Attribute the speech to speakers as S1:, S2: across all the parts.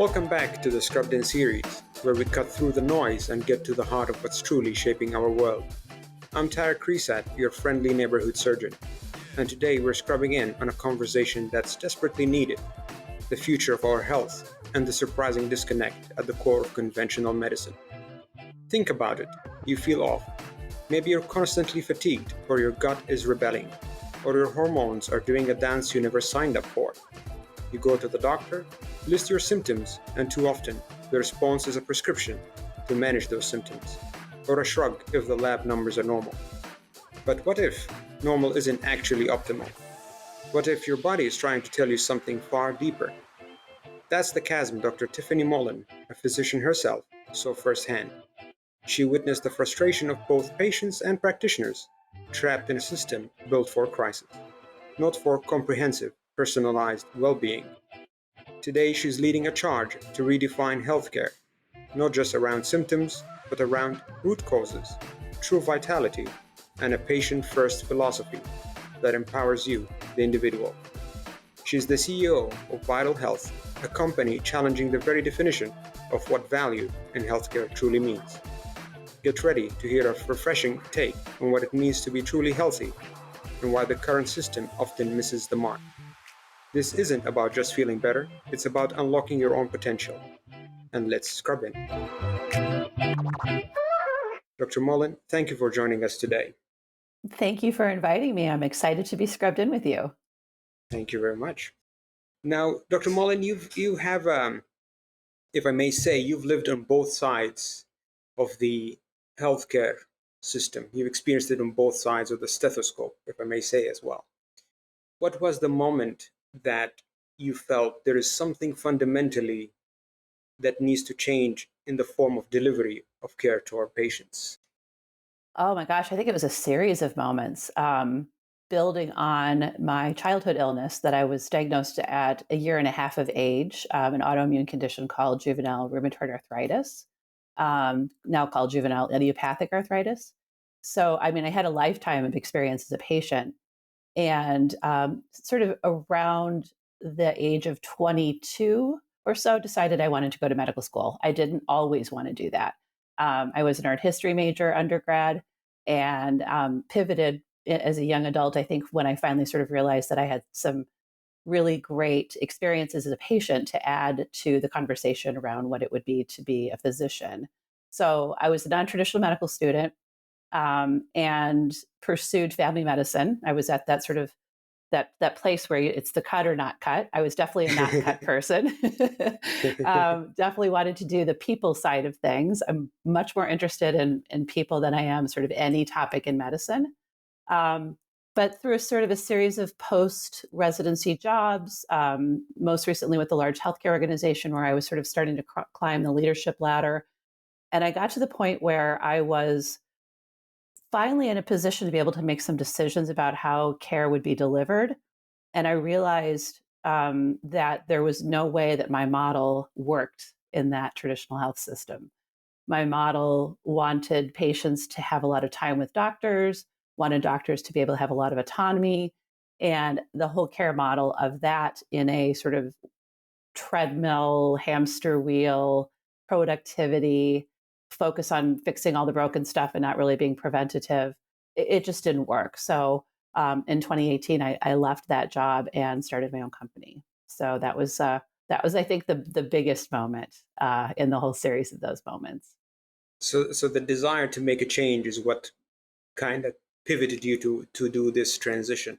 S1: Welcome back to the Scrubbed In series, where we cut through the noise and get to the heart of what's truly shaping our world. I'm Tarek Resat, your friendly neighborhood surgeon, and today we're scrubbing in on a conversation that's desperately needed: the future of our health and the surprising disconnect at the core of conventional medicine. Think about it. You feel off. Maybe you're constantly fatigued, or your gut is rebelling, or your hormones are doing a dance you never signed up for. You go to the doctor, list your symptoms, and too often, the response is a prescription to manage those symptoms, or a shrug if the lab numbers are normal. But what if normal isn't actually optimal? What if your body is trying to tell you something far deeper? That's the chasm Dr. Tiffany Mullen, a physician herself, saw firsthand. She witnessed the frustration of both patients and practitioners, trapped in a system built for crisis, not for comprehensive, personalized well-being. Today, she's leading a charge to redefine healthcare, not just around symptoms, but around root causes, true vitality, and a patient-first philosophy that empowers you, the individual. She's the CEO of Vytal Health, a company challenging the very definition of what value in healthcare truly means. Get ready to hear a refreshing take on what it means to be truly healthy and why the current system often misses the mark. This isn't about just feeling better, it's about unlocking your own potential. And let's scrub in. Dr. Mullen, thank you for joining us today.
S2: Thank you for inviting me. I'm excited to be scrubbed in with you.
S1: Thank you very much. Now, Dr. Mullen, you have, if I may say, you've lived on both sides of the healthcare system. You've experienced it on both sides of the stethoscope, if I may say as well. What was the moment that you felt there is something fundamentally that needs to change in the form of delivery of care to our patients?
S2: Oh my gosh, I think it was a series of moments. Building on my childhood illness that I was diagnosed at a year and a half of age, an autoimmune condition called juvenile rheumatoid arthritis, now called juvenile idiopathic arthritis. So, I had a lifetime of experience as a patient. And sort of around the age of 22 or so, decided I wanted to go to medical school. I didn't always want to do that. I was an art history major undergrad and pivoted as a young adult, I think, when I finally sort of realized that I had some really great experiences as a patient to add to the conversation around what it would be to be a physician. So I was a non-traditional medical student, and pursued family medicine. I was at that sort of that place where it's the cut or not cut. I was definitely a not cut person. Definitely wanted to do the people side of things. I'm much more interested in people than I am sort of any topic in medicine. But through a sort of a series of post-residency jobs, most recently with a large healthcare organization where I was sort of starting to climb the leadership ladder. And I got to the point where I was finally in a position to be able to make some decisions about how care would be delivered. And I realized that there was no way that my model worked in that traditional health system. My model wanted patients to have a lot of time with doctors, wanted doctors to be able to have a lot of autonomy, and the whole care model of that in a sort of treadmill, hamster wheel, productivity, focus on fixing all the broken stuff and not really being preventative. It just didn't work. So in 2018, I left that job and started my own company. So that was I think the biggest moment in the whole series of those moments.
S1: So the desire to make a change is what kind of pivoted you to do this transition.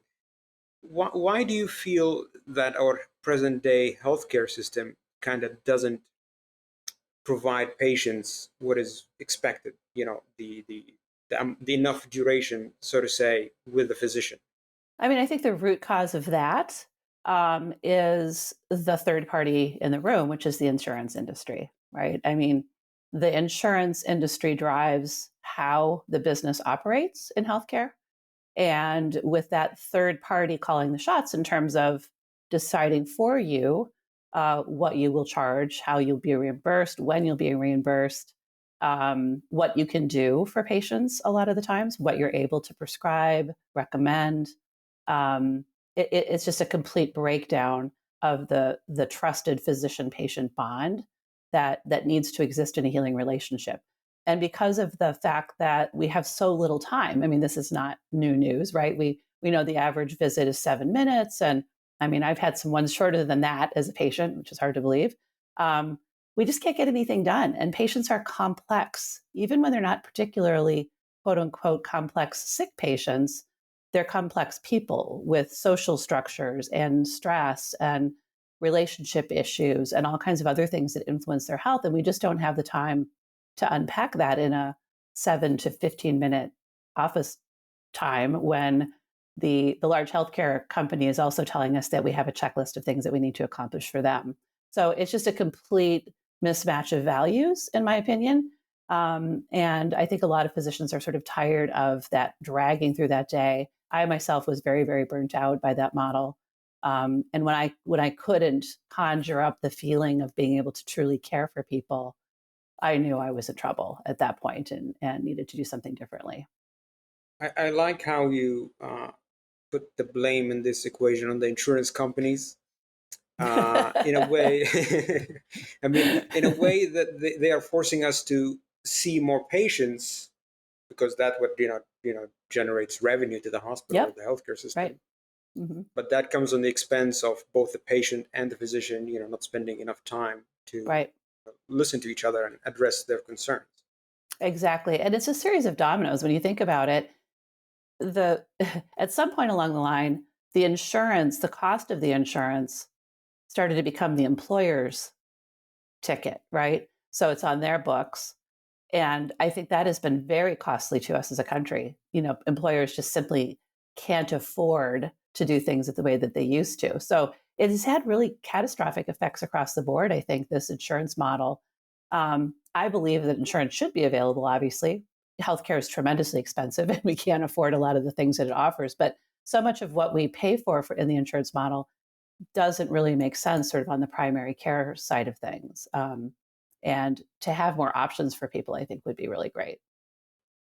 S1: Why do you feel that our present day healthcare system kind of doesn't provide patients what is expected, the enough duration, so to say, with the physician?
S2: I think the root cause of that is the third party in the room, which is the insurance industry, right? The insurance industry drives how the business operates in healthcare. And with that third party calling the shots in terms of deciding for you what you will charge, how you'll be reimbursed, when you'll be reimbursed, what you can do for patients a lot of the times, what you're able to prescribe, recommend. It's just a complete breakdown of the trusted physician patient bond that needs to exist in a healing relationship. And because of the fact that we have so little time, I mean, this is not new news, right? We know the average visit is 7 minutes, and I mean, I've had some ones shorter than that as a patient, which is hard to believe. Um, we just can't get anything done, and patients are complex, even when they're not particularly quote unquote complex sick patients. They're complex people with social structures and stress and relationship issues and all kinds of other things that influence their health. And we just don't have the time to unpack that in a 7 to 15 minute office time when the large healthcare company is also telling us that we have a checklist of things that we need to accomplish for them. So it's just a complete mismatch of values, in my opinion. And I think a lot of physicians are sort of tired of that dragging through that day. I myself was very, very burnt out by that model. And when I couldn't conjure up the feeling of being able to truly care for people, I knew I was in trouble at that point and needed to do something differently.
S1: I like how you put the blame in this equation on the insurance companies. In a way, I mean, in a way that they are forcing us to see more patients because that's what generates revenue to the hospital or
S2: Yep.
S1: the healthcare
S2: Right.
S1: system.
S2: Hmm.
S1: But that comes on the expense of both the patient and the physician, not spending enough time to
S2: Right.
S1: listen to each other and address their concerns.
S2: Exactly. And it's a series of dominoes when you think about it. The At some point along the line, the cost of the insurance started to become the employer's ticket, right? So it's on their books. And I think that has been very costly to us as a country. Employers just simply can't afford to do things the way that they used to. So it has had really catastrophic effects across the board, I think, this insurance model. I believe that insurance should be available, obviously. Healthcare is tremendously expensive and we can't afford a lot of the things that it offers. But so much of what we pay for in the insurance model doesn't really make sense sort of on the primary care side of things. And to have more options for people, I think would be really great.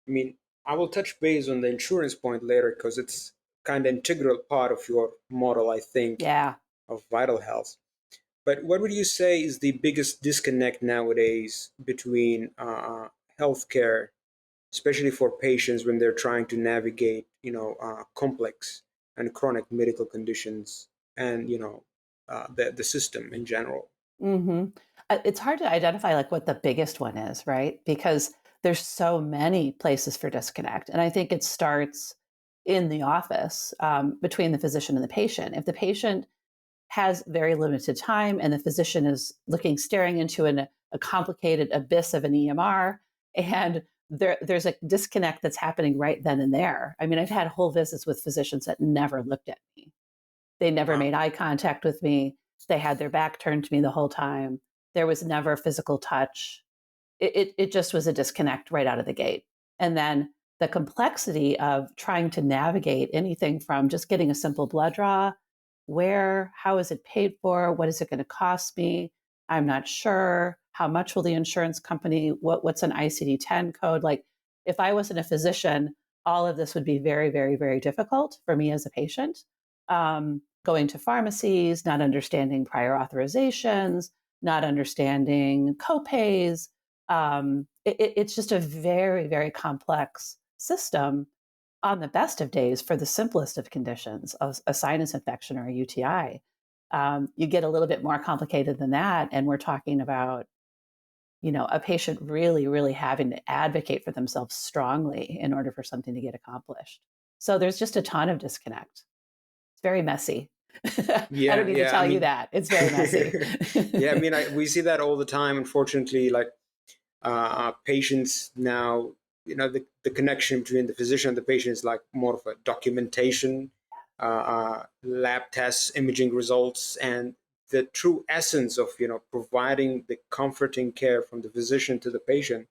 S1: I mean, I will touch base on the insurance point later because it's kind of integral part of your model, I think,
S2: Yeah.
S1: of vital health. But what would you say is the biggest disconnect nowadays between healthcare, especially for patients when they're trying to navigate, complex and chronic medical conditions, and the system in general?
S2: Hmm. It's hard to identify like what the biggest one is, right? Because there's so many places for disconnect, and I think it starts in the office between the physician and the patient. If the patient has very limited time and the physician is staring into a complicated abyss of an EMR, and there's a disconnect that's happening right then and there. I mean, I've had whole visits with physicians that never looked at me. They never
S1: Wow.
S2: made eye contact with me. They had their back turned to me the whole time. There was never physical touch. It just was a disconnect right out of the gate. And then the complexity of trying to navigate anything from just getting a simple blood draw, how is it paid for? What is it going to cost me? I'm not sure. How much will the insurance company, what's an ICD-10 code? Like if I wasn't a physician, all of this would be very, very, very difficult for me as a patient. Going to pharmacies, not understanding prior authorizations, not understanding copays. It's just a very, very complex system on the best of days for the simplest of conditions, a sinus infection or a UTI. You get a little bit more complicated than that, and we're talking about a patient really, really having to advocate for themselves strongly in order for something to get accomplished. So there's just a ton of disconnect. It's very messy. I don't
S1: Yeah,
S2: need to
S1: yeah. I
S2: tell you
S1: mean,
S2: that. It's very messy.
S1: yeah. I mean, we see that all the time. Unfortunately, like patients now, the connection between the physician and the patient is like more of a documentation, lab tests, imaging results, and the true essence of providing the comforting care from the physician to the patient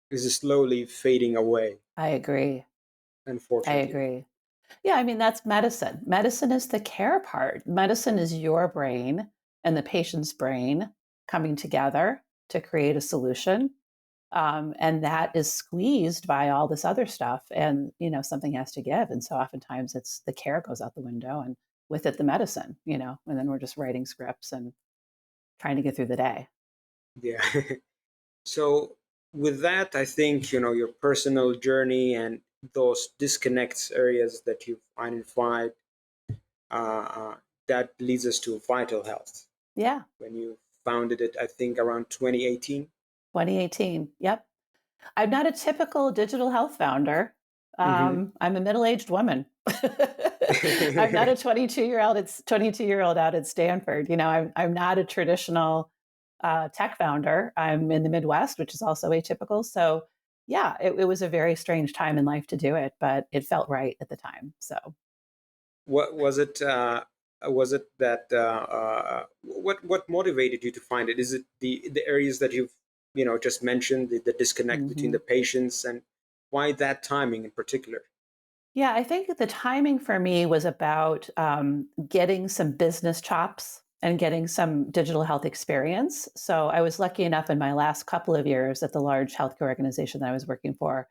S1: is slowly fading away.
S2: I agree. I
S1: Unfortunately.
S2: agree. Yeah, I mean, that's medicine. Medicine is the care part. Medicine is your brain and the patient's brain coming together to create a solution. And that is squeezed by all this other stuff. And, something has to give. And so oftentimes it's the care goes out the window. And with it the medicine, and then we're just writing scripts and trying to get through the day.
S1: Yeah. So with that, I think, your personal journey and those disconnects areas that you've identified, uh, that leads us to Vital Health.
S2: Yeah.
S1: When you founded it, I think around 2018.
S2: 2018. Yep. I'm not a typical digital health founder.
S1: Mm-hmm.
S2: I'm a middle-aged woman. I'm not a 22-year-old. It's 22-year-old out at Stanford. I'm not a traditional tech founder. I'm in the Midwest, which is also atypical. So, yeah, it was a very strange time in life to do it, but it felt right at the time. So,
S1: What was it? Was it that? What motivated you to find it? Is it the areas that you've just mentioned, the disconnect between the
S2: mhm.
S1: patients, and why that timing in particular?
S2: Yeah, I think the timing for me was about getting some business chops and getting some digital health experience. So I was lucky enough in my last couple of years at the large healthcare organization that I was working for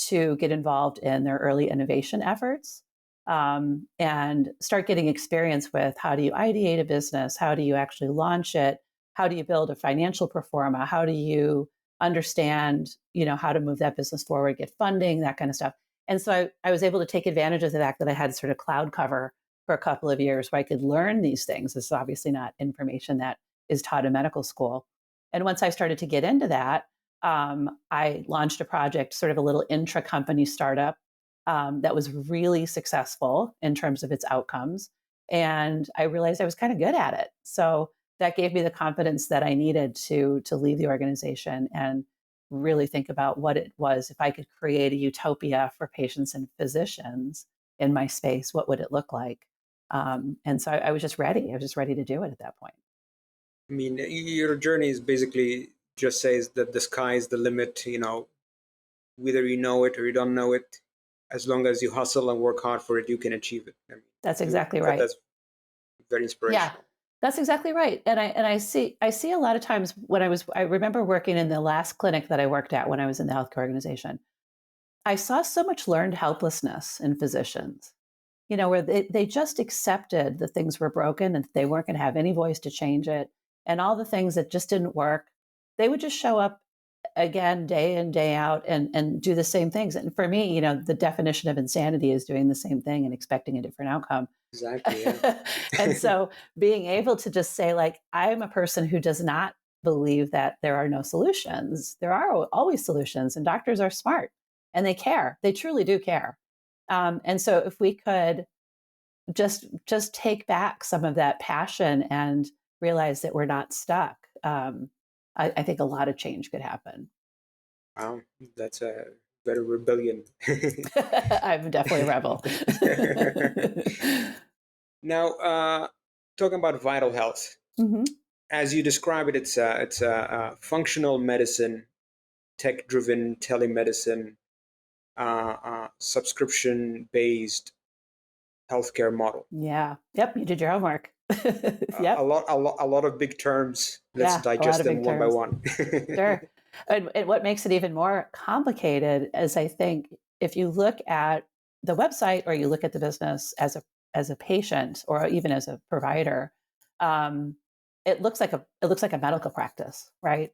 S2: to get involved in their early innovation efforts and start getting experience with how do you ideate a business, how do you actually launch it, how do you build a financial pro forma, how do you understand, how to move that business forward, get funding, that kind of stuff. And so I was able to take advantage of the fact that I had sort of cloud cover for a couple of years where I could learn these things. This is obviously not information that is taught in medical school. And once I started to get into that, I launched a project, sort of a little intra company startup that was really successful in terms of its outcomes. And I realized I was kind of good at it. So that gave me the confidence that I needed to leave the organization and really think about what it was. If I could create a utopia for patients and physicians in my space, what would it look like? And so I was just ready. I was just ready to do it at that point.
S1: I mean, your journey is basically just says that the sky is the limit. Whether you know it or you don't know it, as long as you hustle and work hard for it, you can achieve it. I mean,
S2: That's exactly right.
S1: that's very
S2: Yeah,
S1: inspirational.
S2: that's exactly right. And I see a lot of times when I remember working in the last clinic that I worked at when I was in the healthcare organization. I saw so much learned helplessness in physicians, where they just accepted that things were broken and they weren't going to have any voice to change it. And all the things that just didn't work, they would just show up again, day in, day out, and do the same things. And for me, the definition of insanity is doing the same thing and expecting a different outcome.
S1: Exactly. Yeah.
S2: And so being able to just say, like, I'm a person who does not believe that there are no solutions. There are always solutions, and doctors are smart and they care. They truly do care. And so if we could just take back some of that passion and realize that we're not stuck, I think a lot of change could happen.
S1: Wow, that's a very rebellion.
S2: I'm definitely a rebel.
S1: Now, talking about vital health,
S2: Hmm.
S1: as you describe it, it's a functional medicine, tech-driven telemedicine, subscription-based healthcare model.
S2: Yeah. Yep. You did your homework.
S1: A
S2: Yep.
S1: lot, a lot of big terms. Let's
S2: Yeah. A lot
S1: digest
S2: of
S1: them
S2: big
S1: one by
S2: terms.
S1: one.
S2: Sure. And what makes it even more complicated is, I think, if you look at the website or you look at the business as a patient or even as a provider, um, it looks like a medical practice, right?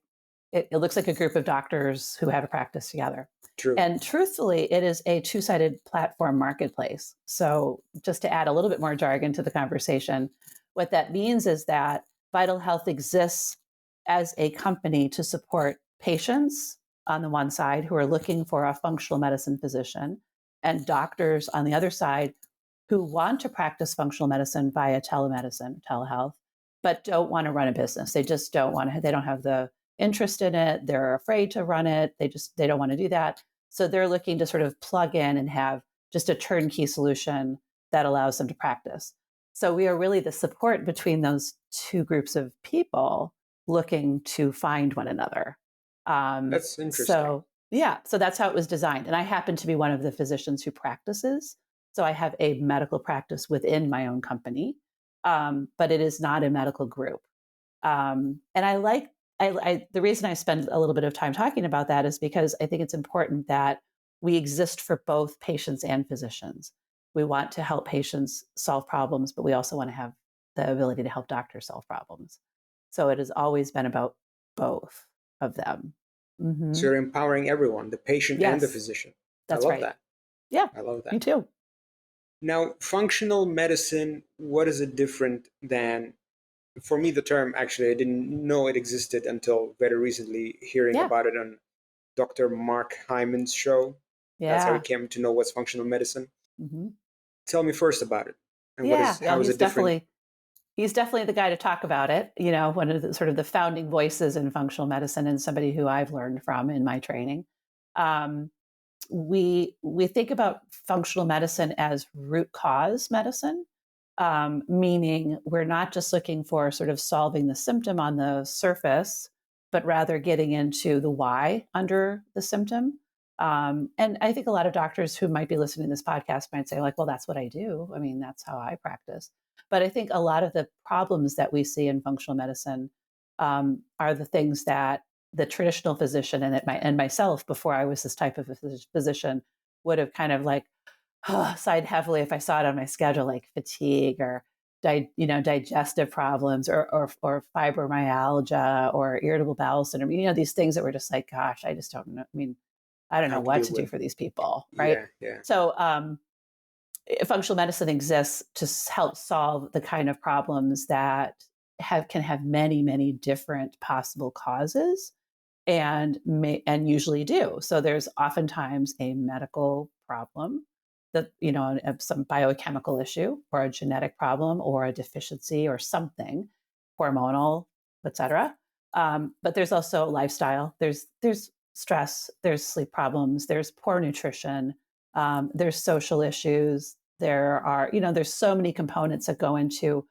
S2: It looks like a group of doctors who have a practice together.
S1: True.
S2: And truthfully, it is a two-sided platform marketplace. So just to add a little bit more jargon to the conversation, what that means is that Vital Health exists as a company to support patients on the one side who are looking for a functional medicine physician, and doctors on the other side who want to practice functional medicine via telemedicine, telehealth, but don't want to run a business. They just don't want to, they don't have the interest in it. They're afraid to run it. They don't want to do that. So they're looking to sort of plug in and have just a turnkey solution that allows them to practice. So we are really the support between those two groups of people looking to find one another.
S1: That's interesting.
S2: So yeah, so that's how it was designed. And I happen to be one of the physicians who practices. So I have a medical practice within my own company, but it is not a medical group. And the reason I spend a little bit of time talking about that is because I think it's important that we exist for both patients and physicians. We want to help patients solve problems, but we also want to have the ability to help doctors solve problems. So it has always been about both of them.
S1: So
S2: Hmm.
S1: you're empowering everyone, the patient and the
S2: Yes,
S1: physician. I
S2: that's
S1: love
S2: right.
S1: that.
S2: Yeah,
S1: I love
S2: me
S1: that.
S2: too.
S1: Now, functional medicine, what is it different than, for me, the term actually, I didn't know it existed until very recently, hearing
S2: Yeah,
S1: about it on Dr. Mark Hyman's show. That's how I
S2: yeah.
S1: came to know what's functional medicine.
S2: Hmm.
S1: Tell me first about it. And
S2: Yeah, yeah,
S1: how is it different?
S2: he's definitely the guy to talk about it. You know, one of the sort of the founding voices in functional medicine, and somebody who I've learned from in my training. Um, we think about functional medicine as root cause medicine, meaning we're not just looking for sort of solving the symptom on the surface, but rather getting into the why under the symptom. And I think a lot of doctors who might be listening to this podcast might say, like, well, that's what I do. I mean, that's how I practice. But I think a lot of the problems that we see in functional medicine are the things that the traditional physician and myself, before I was this type of a physician, would have kind of like sighed heavily if I saw it on my schedule, like fatigue or digestive problems or fibromyalgia or irritable bowel syndrome. You know, these things that were just like, gosh, I just don't know. I mean, I don't
S1: How
S2: know
S1: to
S2: what
S1: deal
S2: to do
S1: with?
S2: for these people, right?
S1: Yeah, yeah.
S2: So, functional medicine exists to help solve the kind of problems that can have many different possible causes and usually do. So there's oftentimes a medical problem that, some biochemical issue or a genetic problem or a deficiency or something, hormonal, etc. But there's also lifestyle. There's stress. There's sleep problems. There's poor nutrition. There's social issues. There's so many components that go into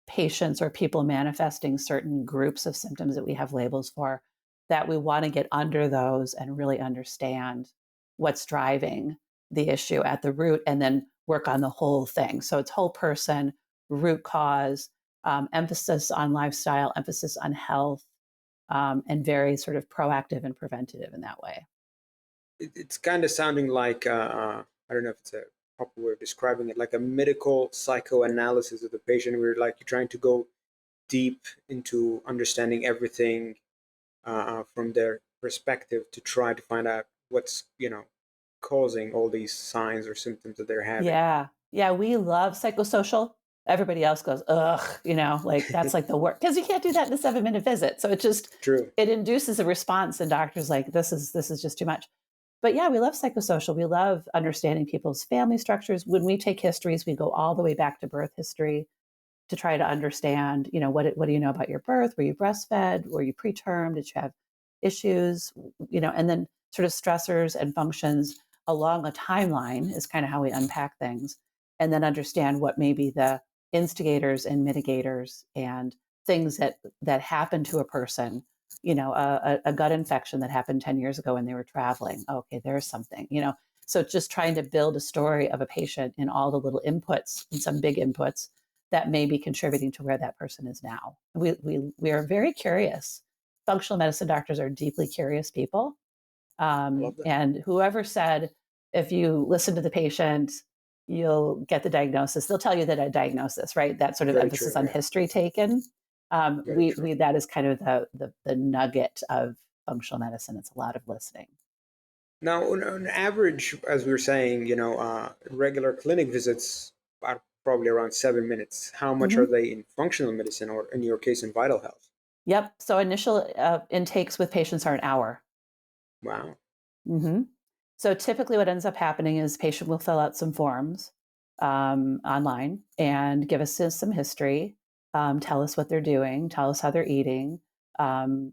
S2: patients or people manifesting certain groups of symptoms that we have labels for, that we want to get under those and really understand what's driving the issue at the root and then work on the whole thing. So it's whole person, root cause, emphasis on lifestyle, emphasis on health, and very sort of proactive and preventative in that way.
S1: It's kind of sounding like, I don't know if it's a proper way of describing it, like a medical psychoanalysis of the patient, where like you're trying to go deep into understanding everything from their perspective to try to find out what's, causing all these signs or symptoms that they're having.
S2: Yeah. Yeah. We love psychosocial. Everybody else goes, ugh, like that's like the work. Because you can't do that in a 7-minute visit. So
S1: True.
S2: it induces a response, and doctors like, this is just too much. But yeah, we love psychosocial. We love understanding people's family structures. When we take histories, we go all the way back to birth history to try to understand, what do you know about your birth? Were you breastfed? Were you preterm? Did you have issues? And then sort of stressors and functions along a timeline is kind of how we unpack things, and then understand what may be the instigators and mitigators and things that happen to a person. A gut infection that happened 10 years ago when they were traveling. Okay, there's something. So just trying to build a story of a patient in all the little inputs and some big inputs that may be contributing to where that person is now. We are very curious. Functional medicine doctors are deeply curious people.
S1: I love that.
S2: And whoever said, if you listen to the patient, you'll get the diagnosis, they'll tell you that a diagnosis, right? That sort of
S1: Very true.
S2: emphasis on
S1: Yeah.
S2: history taken.
S1: Very true.
S2: We that is kind of the nugget of functional medicine. It's a lot of listening.
S1: Now, on average, as we were saying, regular clinic visits are probably around 7 minutes. How much are
S2: Mhm.
S1: they in functional medicine, or in your case, in vital health?
S2: Yep. So initial intakes with patients are an hour.
S1: Wow.
S2: Hmm. So typically, what ends up happening is patient will fill out some forms online and give us some history, tell us what they're doing, tell us how they're eating, and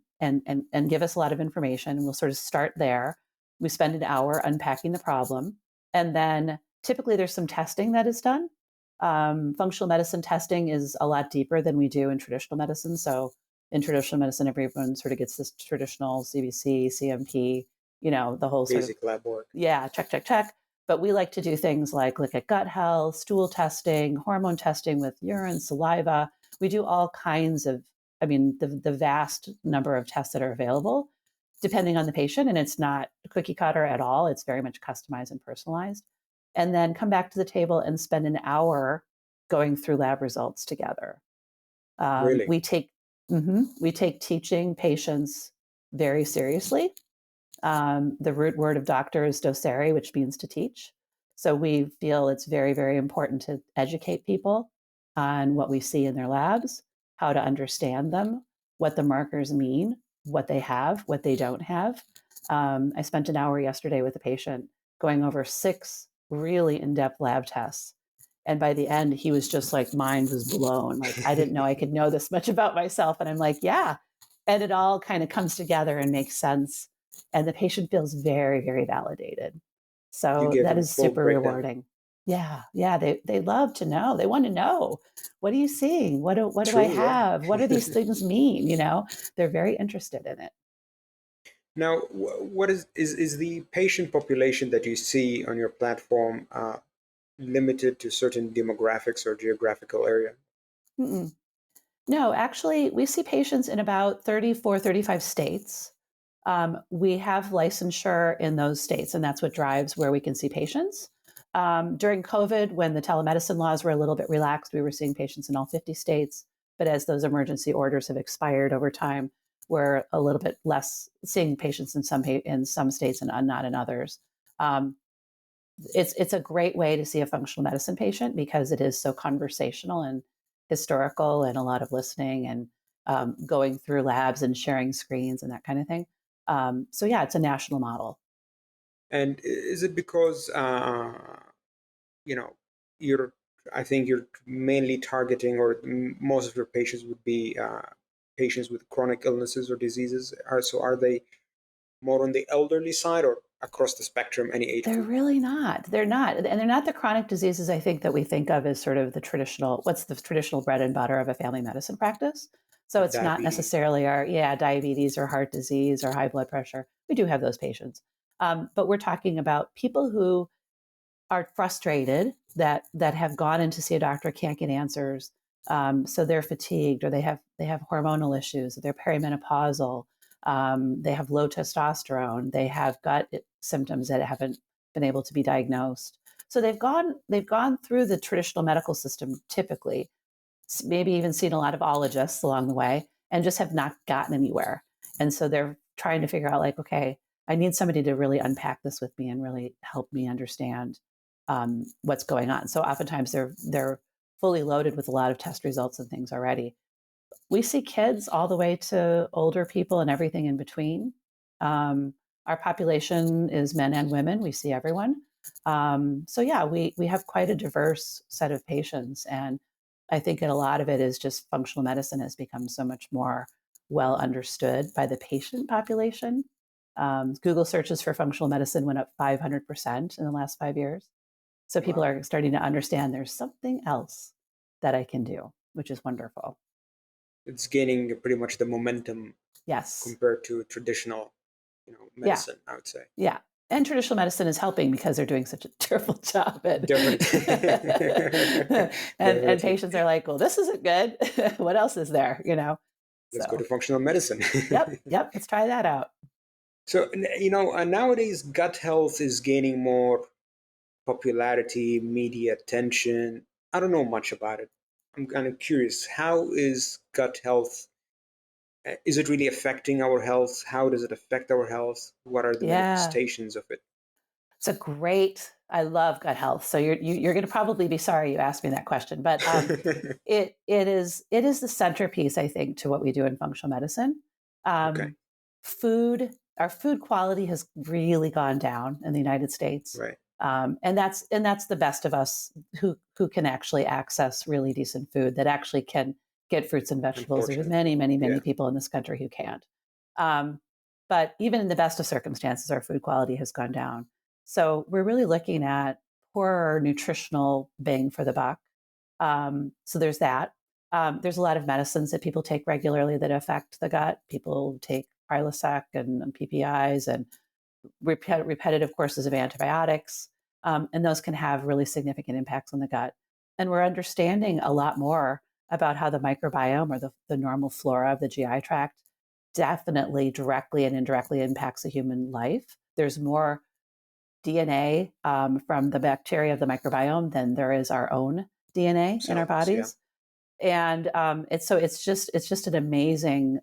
S2: give us a lot of information. We'll sort of start there. We spend an hour unpacking the problem, and then typically there's some testing that is done. Functional medicine testing is a lot deeper than we do in traditional medicine. So in traditional medicine, everyone sort of gets this traditional CBC, CMP, the whole sort of,
S1: Basic lab work.
S2: yeah, check. But we like to do things like look at gut health, stool testing, hormone testing with urine, saliva. We do all kinds of, I mean, the vast number of tests that are available, depending on the patient. And it's not cookie cutter at all. It's very much customized and personalized. and then come back to the table and spend an hour going through lab results together. Um,
S1: Really?
S2: we take we take teaching patients very seriously. The root word of doctor is docere, which means to teach. So we feel it's very, very important to educate people on what we see in their labs, how to understand them, what the markers mean, what they have, what they don't have. I spent an hour yesterday with a patient going over 6 really in depth lab tests. And by the end, he was just like, mind was blown. Like, I didn't know I could know this much about myself. And I'm like, yeah. And it all kind of comes together and makes sense, and the patient feels very, very validated.
S1: You
S2: So
S1: gave
S2: that
S1: them a
S2: is
S1: full
S2: super
S1: breakdown.
S2: rewarding. Yeah, yeah, they love to know. They want to know, what are you seeing? What do I
S1: True, yeah.
S2: have? What do these things mean? They're very interested in it.
S1: Now, what is the patient population that you see on your platform limited to certain demographics or geographical area?
S2: Mm-mm. No, actually, we see patients in about 34, 35 states. We have licensure in those states, and that's what drives where we can see patients. During COVID, when the telemedicine laws were a little bit relaxed, we were seeing patients in all 50 states. But as those emergency orders have expired over time, we're a little bit less seeing patients in some states and not in others. Um, it's a great way to see a functional medicine patient because it is so conversational and historical, and a lot of listening and going through labs and sharing screens and that kind of thing. So yeah, it's a national model.
S1: And is it because you know you're I think you're mainly targeting, or most of your patients would be patients with chronic illnesses or diseases? Are they more on the elderly side or across the spectrum, any age
S2: They're
S1: group?
S2: really not. They're not, and they're not the chronic diseases I think that we think of as sort of the traditional. What's the traditional bread and butter of a family medicine practice? So
S1: Like
S2: it's not
S1: diabetes?
S2: necessarily our diabetes or heart disease or high blood pressure. We do have those patients, but we're talking about people who are frustrated that have gone in to see a doctor, can't get answers. So they're fatigued, or they have hormonal issues, they're perimenopausal, they have low testosterone, they have gut symptoms that haven't been able to be diagnosed. So they've gone through the traditional medical system typically, maybe even seen a lot of ologists along the way, and just have not gotten anywhere. And so they're trying to figure out, like, okay, I need somebody to really unpack this with me and really help me understand what's going on. So oftentimes they're fully loaded with a lot of test results and things already. We see kids all the way to older people and everything in between. Um, our population is men and women. We see everyone. So yeah, we have quite a diverse set of patients, and I think a lot of it is just functional medicine has become so much more well understood by the patient population. Google searches for functional medicine went up 500% in the last 5 years. So people
S1: Wow.
S2: are starting to understand there's something else that I can do, which is wonderful.
S1: It's gaining pretty much the momentum
S2: Yes.
S1: compared to traditional,
S2: Yeah.
S1: medicine, I would say.
S2: Yeah. And traditional medicine is helping because they're doing such a terrible job at
S1: Definitely.
S2: and
S1: Definitely.
S2: patients are like, well, this isn't good. What else is there?
S1: Let's go to
S2: So
S1: functional medicine.
S2: yep, let's try that out.
S1: So, nowadays gut health is gaining more popularity, media attention. I don't know much about it. I'm kind of curious. How is gut health? Is it really affecting our health? How does it affect our health? What are the
S2: Yeah.
S1: manifestations of it?
S2: It's a great. I love gut health. So you're going to probably be sorry you asked me that question, but it is the centerpiece, I think, to what we do in functional medicine.
S1: Okay,
S2: Um, our food quality has really gone down in the United States,
S1: right.
S2: and that's the best of us who can actually access really decent food that actually can get fruits and vegetables. There's
S1: Unfortunately,
S2: many, many, many
S1: yeah.
S2: people in this country who can't. Um, but even in the best of circumstances, our food quality has gone down. So we're really looking at poorer nutritional bang for the buck. So there's that. There's a lot of medicines that people take regularly that affect the gut. People take Prilosec and PPIs and repetitive courses of antibiotics, and those can have really significant impacts on the gut. And we're understanding a lot more about how the microbiome, or the normal flora of the GI tract, definitely directly and indirectly impacts the human life. There's more DNA from the bacteria of the microbiome than there is our own DNA in our
S1: Cells, yeah.
S2: bodies. And it's just an amazing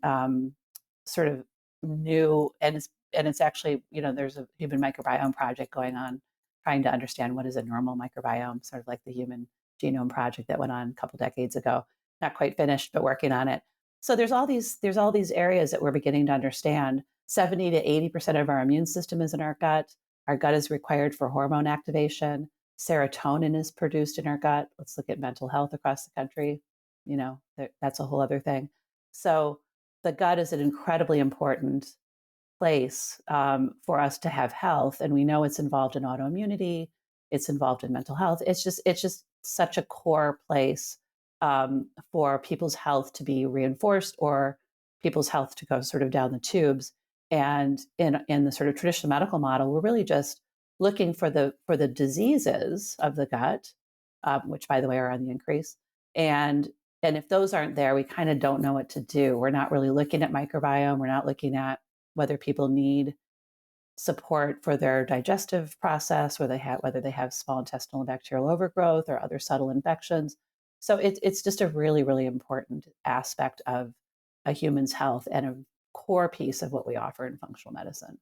S2: sort of new, and it's actually, there's a human microbiome project going on trying to understand what is a normal microbiome, sort of like the human genome project that went on a couple decades ago. Not quite finished, but working on it. So there's all these areas that we're beginning to understand. 70 to 80% of our immune system is in our gut. Our gut is required for hormone activation. Serotonin is produced in our gut. Let's look at mental health across the country. That's a whole other thing. So the gut is an incredibly important place for us to have health, and we know it's involved in autoimmunity. It's involved in mental health. It's just such a core place for people's health to be reinforced, or people's health to go sort of down the tubes. And in the sort of traditional medical model, we're really just looking for the diseases of the gut, which by the way are on the increase. And if those aren't there, we kind of don't know what to do. We're not really looking at microbiome. We're not looking at whether people need support for their digestive process, whether they have small intestinal bacterial overgrowth or other subtle infections. So it's just a really, really important aspect of a human's health and a core piece of what we offer in functional medicine.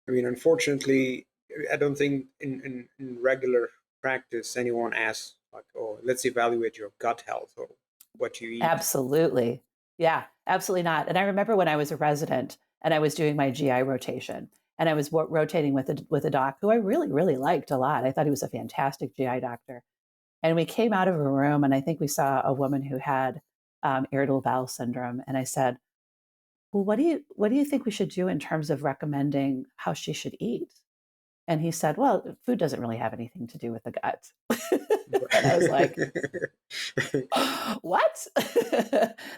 S1: I mean, unfortunately, I don't think in regular practice anyone asks like, "Oh, let's evaluate your gut health or what you eat."
S2: Absolutely. Yeah, absolutely not. And I remember when I was a resident and I was doing my GI rotation, and I was rotating with a doc who I really, really liked a lot. I thought he was a fantastic GI doctor. And we came out of a room, and I think we saw a woman who had irritable bowel syndrome. And I said, "Well, what do you think we should do in terms of recommending how she should eat?" And he said, "Well, food doesn't really have anything to do with the gut." And I was like, what?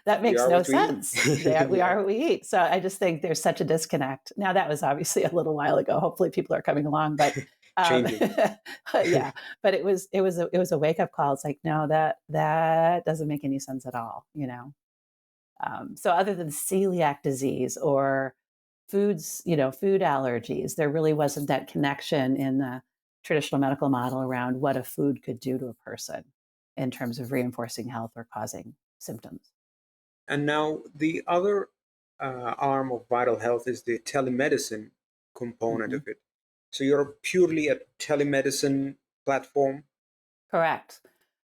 S2: That
S1: We
S2: makes
S1: are
S2: no
S1: what we eat.
S2: sense. We
S1: Yeah,
S2: are what we eat. So I just think there's such a disconnect. Now, that was obviously a little while ago. Hopefully people are coming along, but
S1: changing.
S2: yeah, but it was a wake up call. It's like, no, that doesn't make any sense at all. So other than celiac disease or food allergies, there really wasn't that connection in the traditional medical model around what a food could do to a person in terms of reinforcing health or causing symptoms.
S1: And now the other arm of Vital Health is the telemedicine component
S2: Mhm.
S1: of it. So you're purely a telemedicine platform.
S2: Correct.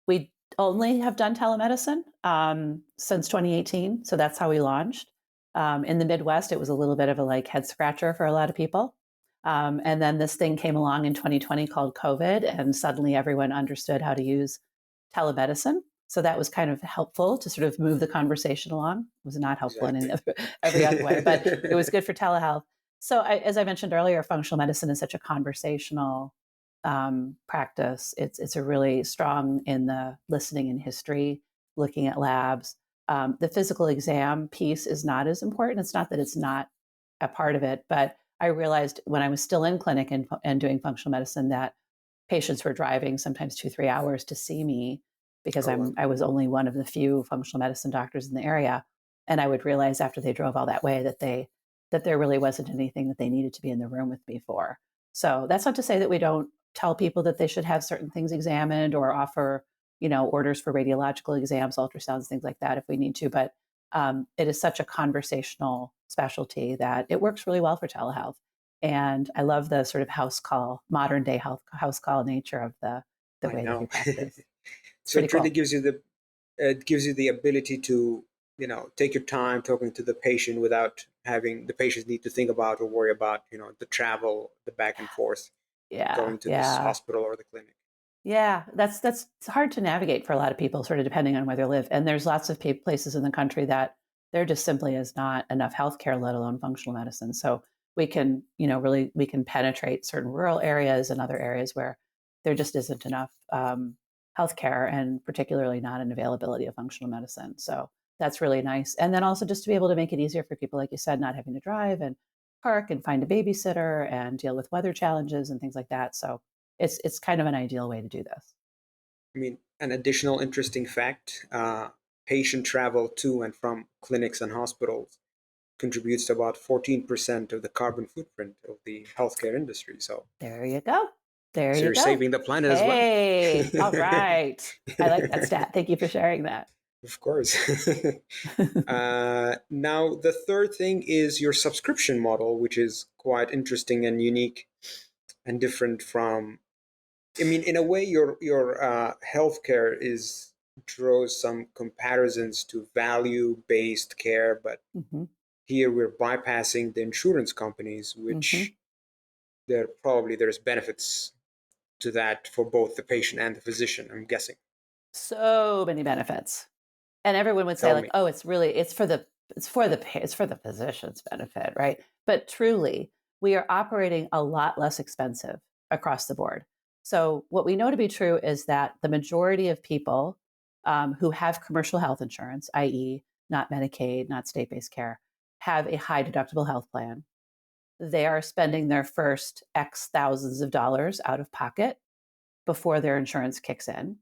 S2: We only have done telemedicine since 2018, so that's how we launched. In the Midwest, it was a little bit of a like head scratcher for a lot of people. And then this thing came along in 2020 called COVID, and suddenly everyone understood how to use telemedicine. So that was kind of helpful to sort of move the conversation along. It was not helpful in any
S1: Exactly.
S2: other, every other way, but it was good for telehealth. So, as I mentioned earlier, functional medicine is such a conversational practice. It's a really strong in the listening and history, looking at labs. The physical exam piece is not as important. It's not that it's not a part of it, but I realized when I was still in clinic and doing functional medicine that patients were driving sometimes 2, 3 hours to see me because
S1: Oh, wow.
S2: I was only one of the few functional medicine doctors in the area, and I would realize after they drove all that way that there really wasn't anything that they needed to be in the room with me for. So that's not to say that we don't tell people that they should have certain things examined or offer orders for radiological exams, ultrasounds, things like that if we need to, but it is such a conversational specialty that it works really well for telehealth. And I love the sort of house call, modern day health house call nature of the
S1: I
S2: way that we
S1: know.
S2: practice. It's
S1: So
S2: pretty
S1: it really
S2: cool.
S1: gives you the ability to take your time talking to the patient without having the patients need to think about or worry about the travel, the back and forth
S2: Yeah,
S1: going to this
S2: yeah,
S1: hospital or the clinic.
S2: yeah. That's it's hard to navigate for a lot of people, sort of depending on where they live. And there's lots of places in the country that there just simply is not enough healthcare, let alone functional medicine. So we can penetrate certain rural areas and other areas where there just isn't enough healthcare, and particularly not an availability of functional medicine. So that's really nice. And then also just to be able to make it easier for people, like you said, not having to drive and park and find a babysitter and deal with weather challenges and things like that. So it's kind of an ideal way to do this.
S1: I mean, an additional interesting fact: patient travel to and from clinics and hospitals contributes to about 14% of the carbon footprint of the healthcare industry. So,
S2: There you go. There
S1: so
S2: you
S1: you're
S2: go.
S1: saving the planet as well.
S2: Hey, all right. I like that stat. Thank you for sharing that.
S1: Of course. Now, the third thing is your subscription model, which is quite interesting and unique and different from. I mean, in a way, your healthcare is draws some comparisons to value-based care, but
S2: hmm
S1: here we're bypassing the insurance companies,
S2: hmm
S1: which there's benefits to that for both the patient and the physician, I'm guessing.
S2: So many benefits. And everyone would say
S1: Tell
S2: like,
S1: me.
S2: "Oh, it's for the physician's benefit," right? But truly, we are operating a lot less expensive across the board. So what we know to be true is that the majority of people who have commercial health insurance, i.e., not Medicaid, not state-based care, have a high deductible health plan. They are spending their first X thousands of dollars out of pocket before their insurance kicks in.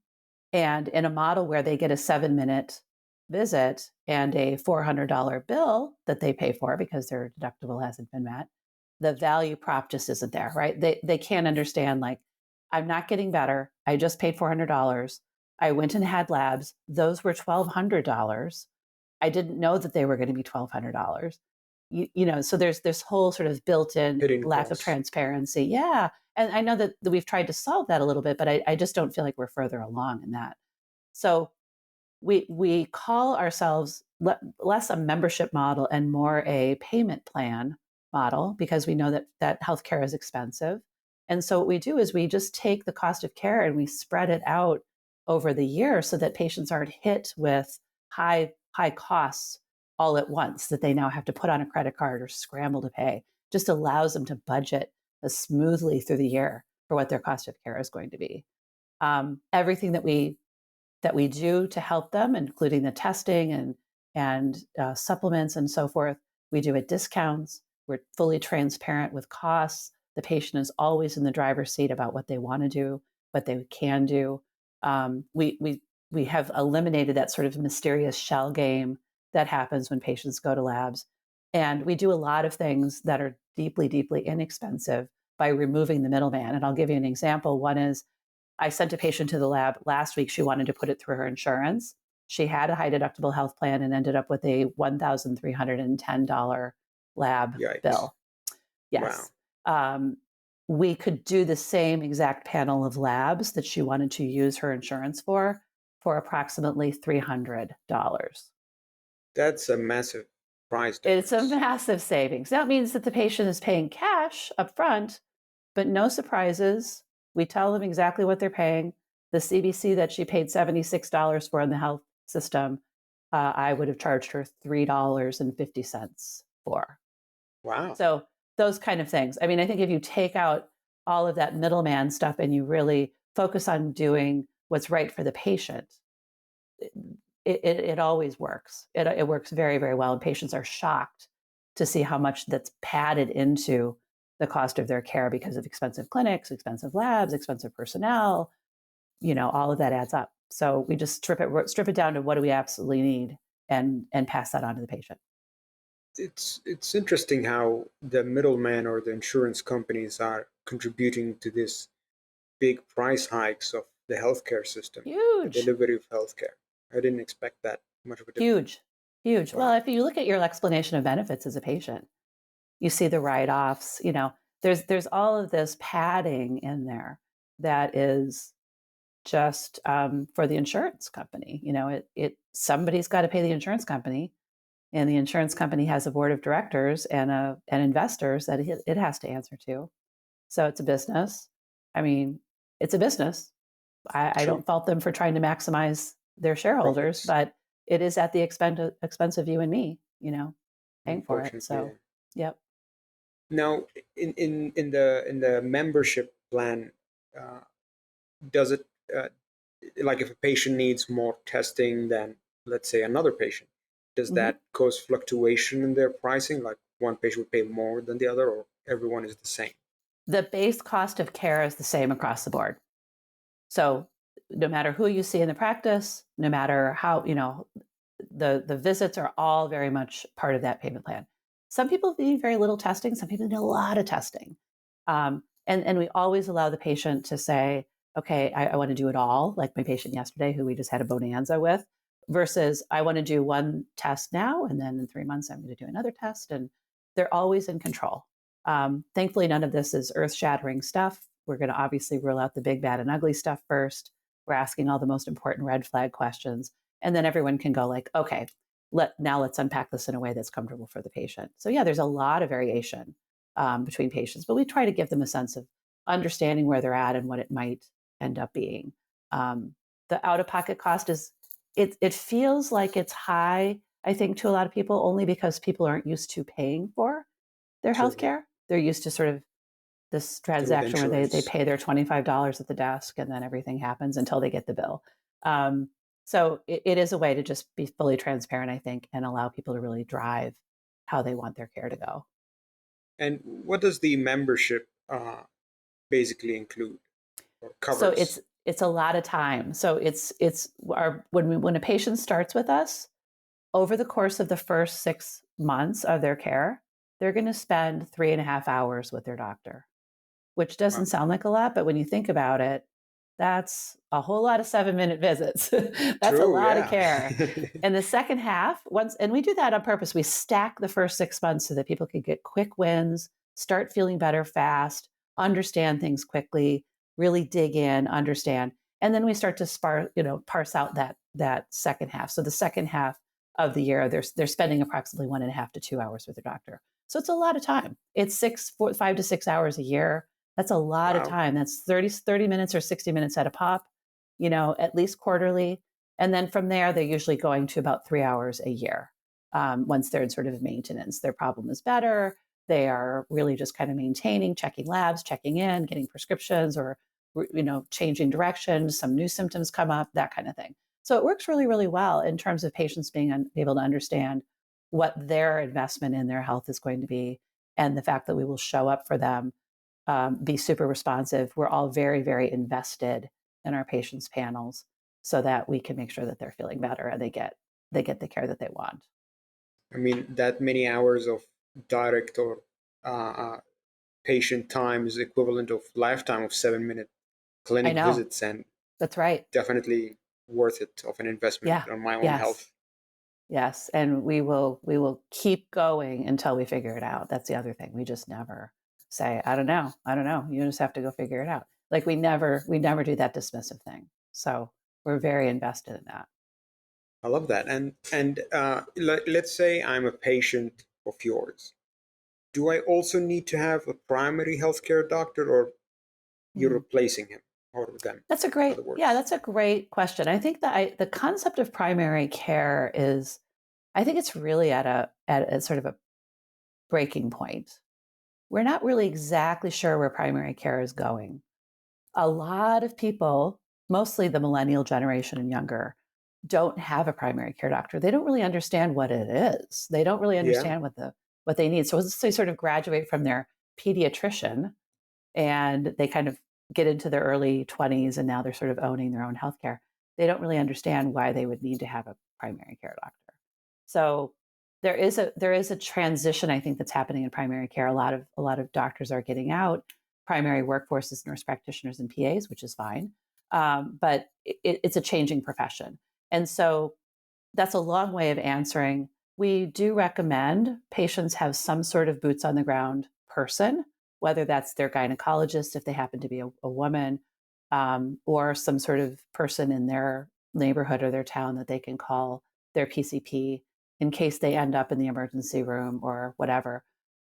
S2: And in a model where they get a 7-minute visit and a $400 bill that they pay for because their deductible hasn't been met, the value prop just isn't there, right? They can't understand, like, I'm not getting better. I just paid $400. I went and had labs. Those were $1,200. I didn't know that they were going to be $1,200. So there's this whole sort of built-in
S1: Hidden
S2: lack of
S1: costs.
S2: transparency. Yeah. And I know that we've tried to solve that a little bit, but I just don't feel like we're further along in that. So we call ourselves less a membership model and more a payment plan model because we know that healthcare is expensive. And so what we do is we just take the cost of care and we spread it out over the year so that patients aren't hit with high costs all at once that they now have to put on a credit card or scramble to pay. Just allows them to budget smoothly through the year for what their cost of care is going to be. Everything that we do to help them, including the testing and supplements and so forth. We do at discounts. We're fully transparent with costs. The patient is always in the driver's seat about what they want to do, what they can do. We have eliminated that sort of mysterious shell game that happens when patients go to labs, and we do a lot of things that are deeply, deeply inexpensive by removing the middleman. And I'll give you an example. One is I sent a patient to the lab last week. She wanted to put it through her insurance. She had a high deductible health plan and ended up with a $1,310 lab
S1: Yikes.
S2: bill.
S1: Wow.
S2: Yes. Um, we could do the same exact panel of labs that she wanted to use her insurance for approximately $300.
S1: That's a massive price
S2: It's a
S1: difference.
S2: massive savings. That means that the patient is paying cash up front, but no surprises. We tell them exactly what they're paying. The CBC that she paid $76 for in the health system, I would have charged her $3.50 for.
S1: Wow.
S2: So those kind of things. I mean, I think if you take out all of that middleman stuff and you really focus on doing what's right for the patient, it always works. It works very, very well. And patients are shocked to see how much that's padded into the cost of their care because of expensive clinics, expensive labs, expensive personnel. All of that adds up. So we just strip it down to what do we absolutely need and pass that on to the patient.
S1: It's interesting how the middleman or the insurance companies are contributing to this big price hikes of the healthcare system, the
S2: Huge,
S1: delivery of healthcare. I didn't expect that much of a difference.
S2: huge, huge. Well,
S1: Wow.
S2: if you look at your explanation of benefits as a patient, you see the write-offs. There's all of this padding in there that is just for the insurance company. Somebody's got to pay the insurance company, and the insurance company has a board of directors and investors that it has to answer to. So it's a business. I mean, it's a business. I
S1: True.
S2: don't fault them for trying to maximize their shareholders,
S1: Profits.
S2: but it is at the expense of you and me, paying for it.
S1: Unfortunately,
S2: So,
S1: yeah.
S2: yep.
S1: Now, in the membership plan, uh, does it uh, like if a patient needs more testing than, let's say, another patient, does
S2: hmm
S1: that cause fluctuation in their pricing? Like one patient would pay more than the other, or everyone is the same?
S2: The base cost of care is the same across the board. So no matter who you see in the practice, no matter how, the visits are all very much part of that payment plan. Some people need very little testing. Some people need a lot of testing. And we always allow the patient to say, okay, I want to do it all, like my patient yesterday who we just had a bonanza with, versus I want to do one test now, and then in 3 months, I'm going to do another test. And they're always in control. Thankfully, none of this is earth shattering stuff. We're going to obviously rule out the big, bad, and ugly stuff first. We're asking all the most important red flag questions. And then everyone can go like, okay, let's unpack this in a way that's comfortable for the patient. So yeah, there's a lot of variation between patients, but we try to give them a sense of understanding where they're at and what it might end up being. The out-of-pocket cost is, it feels like it's high, I think, to a lot of people, only because people aren't used to paying for their
S1: True.
S2: healthcare. They're used to sort of this
S1: With
S2: transaction where they
S1: insurance.
S2: pay their $25 at the desk and then everything happens until they get the bill. Um, so it is a way to just be fully transparent, I think, and allow people to really drive how they want their care to go.
S1: And what does the membership basically include or
S2: So
S1: covers?
S2: it's a lot of time. So it's our when a patient starts with us, over the course of the first 6 months of their care, they're going to spend 3.5 hours with their doctor, which doesn't
S1: Wow.
S2: sound like a lot, but when you think about it, that's a whole lot of 7-minute visits. That's a
S1: True,
S2: lot of
S1: yeah.
S2: care. And the second half, and we do that on purpose, we stack the first 6 months so that people can get quick wins, start feeling better fast, understand things quickly, really dig in, understand. And then we start to parse out that second half. So the second half of the year, they're spending approximately 1.5 to 2 hours with their doctor. So it's a lot of time. It's 5 to 6 hours a year. That's a lot of
S1: Wow.
S2: time. That's 30 minutes or 60 minutes at a pop, at least quarterly. And then from there, they're usually going to about 3 hours a year once they're in sort of maintenance. Their problem is better. They are really just kind of maintaining, checking labs, checking in, getting prescriptions, or changing direction. Some new symptoms come up, that kind of thing. So it works really, really well in terms of patients being able to understand what their investment in their health is going to be, and the fact that we will show up for them, be super responsive. We're all very, very invested in our patients' panels so that we can make sure that they're feeling better and they get the care that they want.
S1: I mean, that many hours of direct or patient time is equivalent of lifetime of 7-minute
S2: I
S1: clinic
S2: know.
S1: visits, and
S2: That's right.
S1: definitely worth it of an investment
S2: Yeah.
S1: on my own
S2: Yes.
S1: health.
S2: Yes. And we will keep going until we figure it out. That's the other thing. We just never say, I don't know. I don't know. You just have to go figure it out. Like we never do that dismissive thing. So we're very invested in that.
S1: I love that. And let's say I'm a patient of yours. Do I also need to have a primary healthcare doctor, or you're
S2: Hmm.
S1: replacing him or them? In other
S2: Yeah,
S1: words.
S2: that's a great question. I think that the concept of primary care is, I think it's really at a sort of a breaking point. We're not really exactly sure where primary care is going. A lot of people, mostly the millennial generation and younger, don't have a primary care doctor. They don't really understand what it is. They don't really
S1: Yeah.
S2: understand what they need. So once they sort of graduate from their pediatrician and they kind of get into their early 20s and now they're sort of owning their own healthcare, they don't really understand why they would need to have a primary care doctor. So there is a transition, I think, that's happening in primary care. A lot of doctors are getting out. Primary workforces, nurse practitioners and PAs, which is fine, but it's a changing profession. And so that's a long way of answering. We do recommend patients have some sort of boots on the ground person, whether that's their gynecologist, if they happen to be a woman, or some sort of person in their neighborhood or their town that they can call their PCP in case they end up in the emergency room or whatever.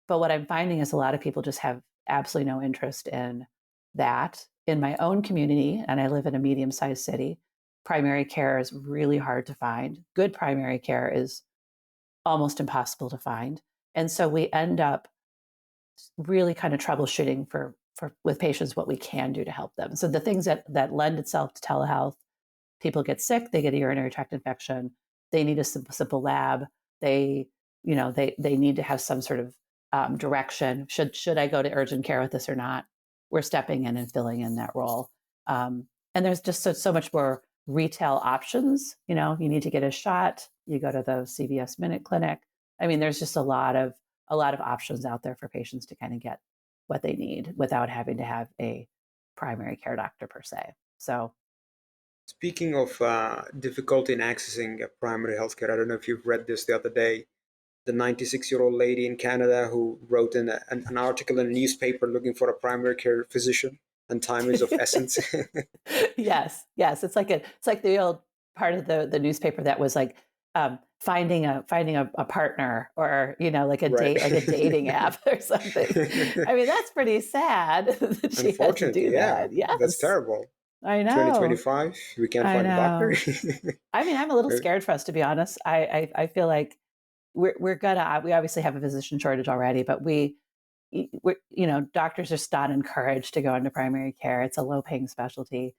S2: But what I'm finding is a lot of people just have absolutely no interest in that. In my own community, and I live in a medium sized city, primary care is really hard to find. Good primary care is almost impossible to find. And so we end up really kind of troubleshooting for with patients what we can do to help them. So the things that lend itself to telehealth, people get sick, they get a urinary tract infection, they need a simple lab, they need to have some sort of direction. Should I go to urgent care with this or not? We're stepping in and filling in that role. And there's just so much more retail options. You need to get a shot, you go to the CVS Minute Clinic. I mean, there's just a lot of a lot of options out there for patients to kind of get what they need without having to have a primary care doctor per se. So,
S1: Speaking of difficulty in accessing primary healthcare, I don't know if you've read this the other day. The 96-year-old lady in Canada who wrote in an article in a newspaper looking for a primary care physician, and time is of essence.
S2: yes, yes, it's like the old part of the newspaper that was like finding a partner, or like a
S1: Right.
S2: date, like a dating app or something. I mean, that's pretty sad that she had to
S1: Unfortunately,
S2: do
S1: yeah,
S2: that.
S1: that's
S2: Yes,
S1: terrible.
S2: I know,
S1: 2025, we can't
S2: I
S1: find a doctor.
S2: know. I mean, I'm a little scared for us, to be honest. I feel like we obviously have a physician shortage already, but doctors are not encouraged to go into primary care. It's a low paying specialty.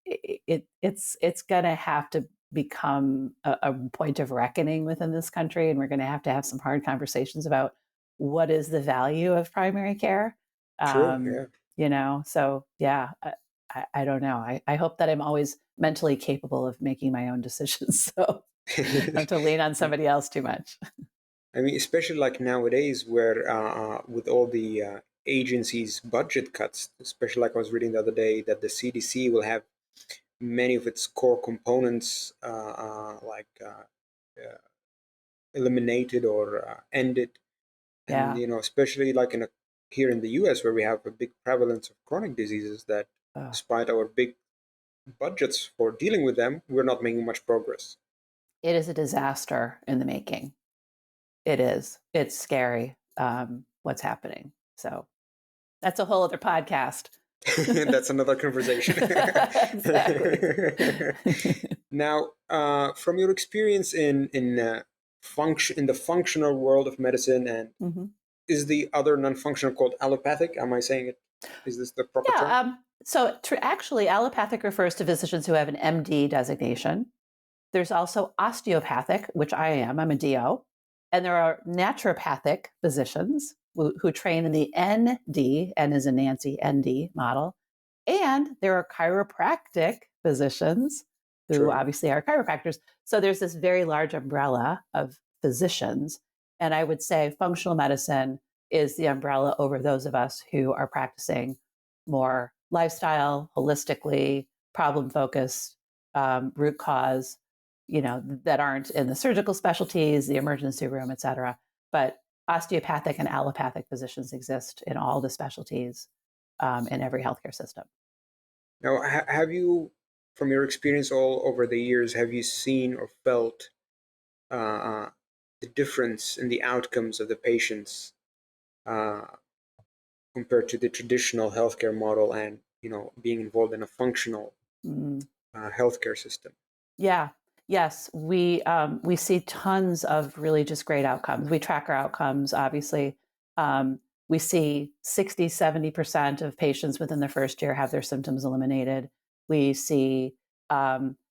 S2: It's going to have to become a point of reckoning within this country, and we're going to have some hard conversations about what is the value of primary care.
S1: True,
S2: Um,
S1: yeah.
S2: so yeah, I don't know. I hope that I'm always mentally capable of making my own decisions. So I don't have to lean on somebody else too much.
S1: I mean, especially like nowadays, where with all the agencies' budget cuts, especially like I was reading the other day, that the CDC will have many of its core components eliminated or ended, and
S2: Yeah.
S1: especially like here in the U.S., where we have a big prevalence of chronic diseases, that
S2: Uh,
S1: despite our big budgets for dealing with them, we're not making much progress.
S2: it is a disaster in the making. It is. It's scary, what's happening. So that's a whole other podcast.
S1: That's another conversation.
S2: Exactly.
S1: Now, from your experience in the functional world of medicine, and
S2: Mhm.
S1: is the other non-functional called allopathic? Am I saying it? Is this the proper term?
S2: Yeah. So actually, allopathic refers to physicians who have an MD designation. There's also osteopathic, which I am. I'm a DO. And there are naturopathic physicians who train in the ND, N is in Nancy, ND model. And there are chiropractic physicians who
S1: True.
S2: obviously are chiropractors. So there's this very large umbrella of physicians. And I would say functional medicine is the umbrella over those of us who are practicing more lifestyle, holistically, problem focused, root cause, that aren't in the surgical specialties, the emergency room, et cetera. But osteopathic and allopathic physicians exist in all the specialties in every healthcare system.
S1: Now, have you, from your experience all over the years, have you seen or felt uh, the difference in the outcomes of the patients uh, compared to the traditional healthcare model, and being involved in a functional
S2: Mm.
S1: healthcare system?
S2: Yeah. Yes, we see tons of really just great outcomes. We track our outcomes, obviously. We see 60-70% of patients within the first year have their symptoms eliminated. We see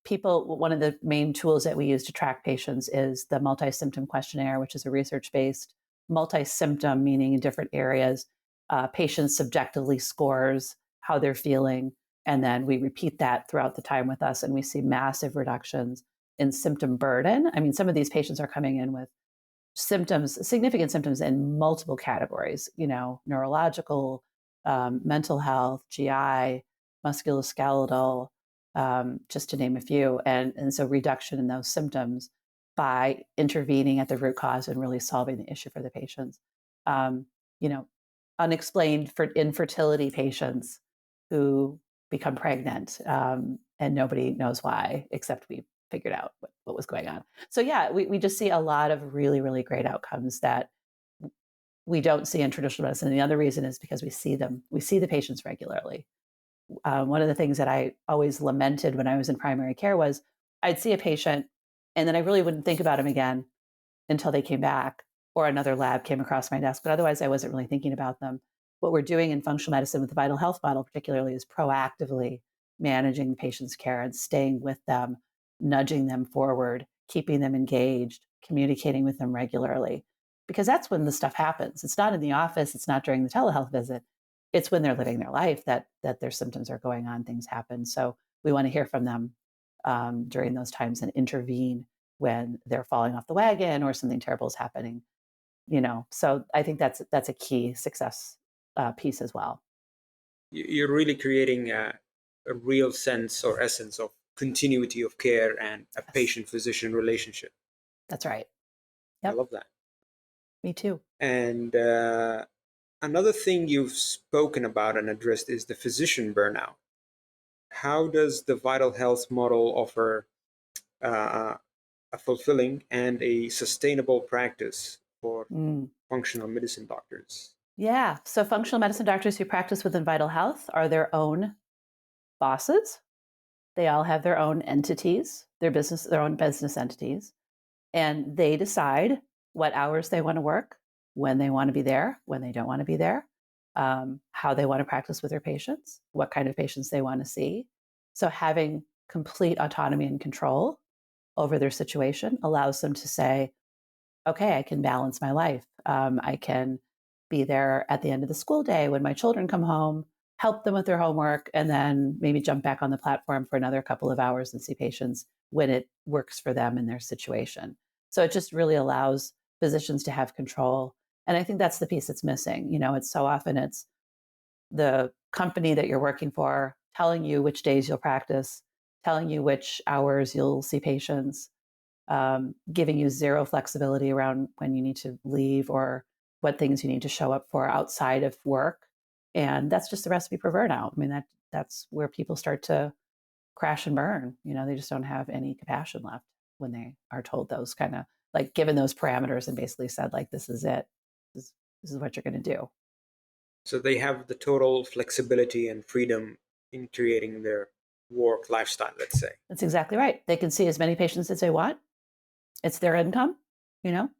S2: people, one of the main tools that we use to track patients is the multi-symptom questionnaire, which is a research-based multi-symptom, meaning in different areas. Patients subjectively scores how they're feeling, and then we repeat that throughout the time with us, and we see massive reductions in symptom burden. I mean, some of these patients are coming in with significant symptoms in multiple categories, neurological, mental health, GI, musculoskeletal, just to name a few. And so reduction in those symptoms by intervening at the root cause and really solving the issue for the patients. Um, you know, unexplained infertility patients who become pregnant, and nobody knows why, except we figured out what was going on. So yeah, we just see a lot of really, really great outcomes that we don't see in traditional medicine. And the other reason is because we see the patients regularly. One of the things that I always lamented when I was in primary care was I'd see a patient and then I really wouldn't think about him again until they came back or another lab came across my desk. But otherwise, I wasn't really thinking about them. What we're doing in functional medicine with the Vytal Health model, particularly, is proactively managing the patient's care and staying with them, nudging them forward, keeping them engaged, communicating with them regularly. Because that's when the stuff happens. It's not in the office, it's not during the telehealth visit. It's when they're living their life that their symptoms are going on, things happen. So we want to hear from them during those times and intervene when they're falling off the wagon or something terrible is happening. So I think that's a key success piece as well.
S1: You're really creating a real sense or essence of continuity of care and a
S2: Yes,
S1: patient-physician relationship.
S2: that's right.
S1: I
S2: Yep,
S1: love that.
S2: me too.
S1: And another thing you've spoken about and addressed is the physician burnout. How does the Vital Health model offer uh, a fulfilling and a sustainable practice for
S2: Mm.
S1: functional medicine doctors?
S2: Yeah. So functional medicine doctors who practice within Vital Health are their own bosses. They all have their own entities, their own business entities, and they decide what hours they want to work, when they want to be there, when they don't want to be there, how they want to practice with their patients, what kind of patients they want to see. So having complete autonomy and control over their situation allows them to say, okay, I can balance my life. I can be there at the end of the school day when my children come home, help them with their homework, and then maybe jump back on the platform for another couple of hours and see patients when it works for them in their situation. So it just really allows physicians to have control. And I think that's the piece that's missing. It's so often it's the company that you're working for telling you which days you'll practice, telling you which hours you'll see patients, giving you zero flexibility around when you need to leave or what things you need to show up for outside of work. And that's just the recipe for burnout. I mean, that's where people start to crash and burn. They just don't have any compassion left when they are told those kind of like given those parameters and basically said like, this is it. This is what you're going to do.
S1: So they have the total flexibility and freedom in creating their work lifestyle, let's say.
S2: That's exactly right. They can see as many patients as they want. It's their income, you know,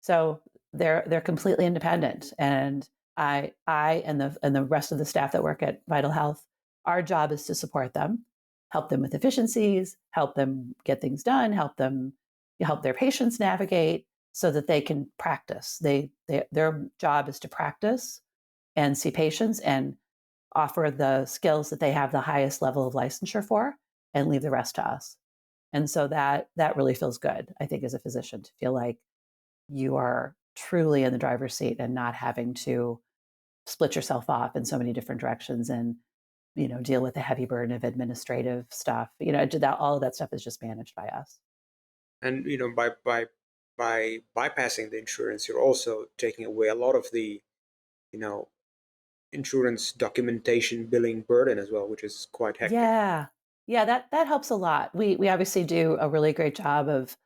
S2: So they're completely independent, and I and the rest of the staff that work at Vital Health, our job is to support them, help them with efficiencies, help them get things done, help their patients navigate so that they can practice. Their job is to practice and see patients and offer the skills that they have the highest level of licensure for, and leave the rest to us. And so that really feels good, I think, as a physician to feel like you are truly in the driver's seat and not having to split yourself off in so many different directions and deal with the heavy burden of administrative stuff. That all of that stuff is just managed by us.
S1: And by bypassing the insurance, you're also taking away a lot of the you know insurance documentation billing burden as well, which is quite hectic.
S2: Yeah, yeah, that helps a lot. We obviously do a really great job of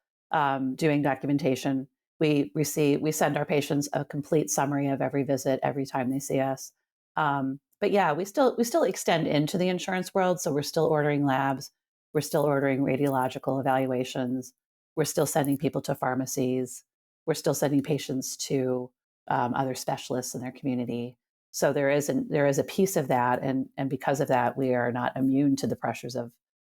S2: doing documentation. We send our patients a complete summary of every visit every time they see us. But yeah, we still extend into the insurance world, so we're still ordering labs, we're still ordering radiological evaluations, we're still sending people to pharmacies, we're still sending patients to other specialists in their community. So there is a piece of that, and because of that, we are not immune to the pressures of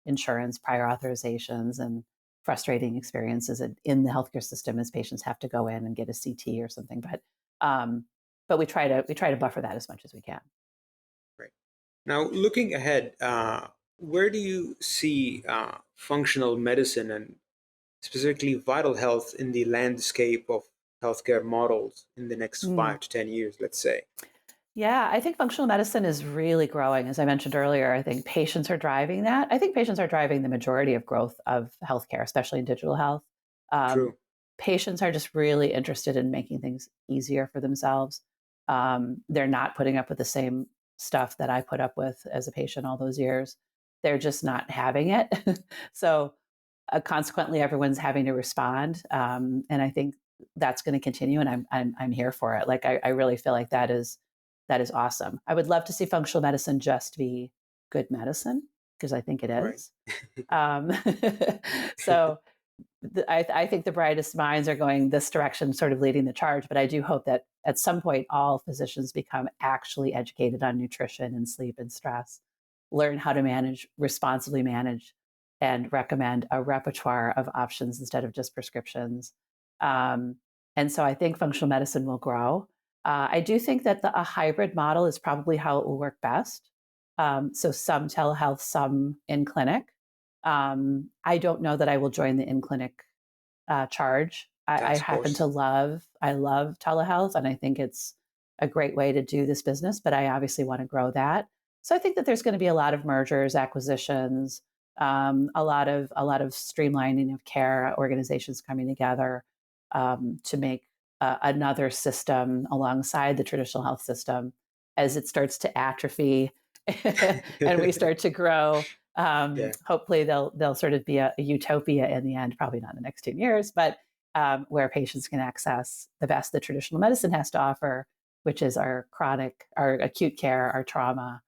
S2: insurance, prior authorizations, and frustrating experiences in the healthcare system as patients have to go in and get a CT or something. But we try to buffer that as much as we can.
S1: Right. Now, looking ahead, where do you see functional medicine and specifically vital health in the landscape of healthcare models in the next
S2: Mm.
S1: 5 to 10 years, let's say?
S2: Yeah, I think functional medicine is really growing. As I mentioned earlier, I think patients are driving that. I think patients are driving the majority of growth of healthcare, especially in digital health. Um,
S1: True.
S2: Patients are just really interested in making things easier for themselves. They're not putting up with the same stuff that I put up with as a patient all those years. They're just not having it. So consequently, everyone's having to respond, and I think that's going to continue. And I'm here for it. Like I really feel like that is awesome. I would love to see functional medicine just be good medicine because I think it
S1: Right.
S2: is. Um, so I think the brightest minds are going this direction, sort of leading the charge. But I do hope that at some point, all physicians become actually educated on nutrition and sleep and stress, learn how to responsibly manage, and recommend a repertoire of options instead of just prescriptions. Um, and so I think functional medicine will grow. I do think that a hybrid model is probably how it will work best. So some telehealth, some in clinic. I don't know that I will join the in clinic charge. I
S1: Task
S2: happen to
S1: force.
S2: I love telehealth, and I think it's a great way to do this business, but I obviously want to grow that. So I think that there's going to be a lot of mergers, acquisitions, a lot of streamlining of care, organizations coming together to make another system alongside the traditional health system as it starts to atrophy and we start to grow.
S1: Yeah.
S2: Hopefully, they'll sort of be a utopia in the end. Probably not in the next 10 years, but where patients can access the best that traditional medicine has to offer, which is our chronic, our acute care, our trauma,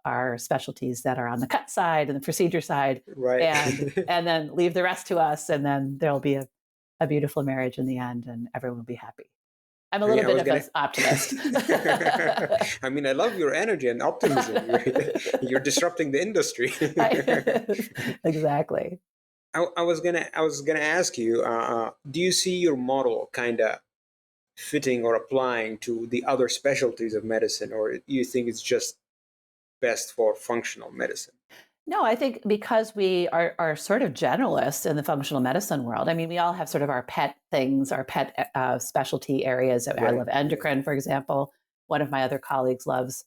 S2: our specialties that are on the cut side and the procedure side,
S1: Right.
S2: and then leave the rest to us, and then there'll be a beautiful marriage in the end, and everyone will be happy. I'm a
S1: I mean,
S2: little
S1: I
S2: bit
S1: was
S2: of
S1: gonna.
S2: an optimist.
S1: I mean, I love your energy and optimism. You're disrupting the industry.
S2: Exactly.
S1: I was gonna ask you. Do you see your model kind of fitting or applying to the other specialties of medicine, or you think it's just best for functional medicine?
S2: No, I think because we are sort of generalists in the functional medicine world. I mean, we all have sort of our pet things, our pet specialty areas. I
S1: Right.
S2: love
S1: Right.
S2: endocrine, for example. One of my other colleagues loves,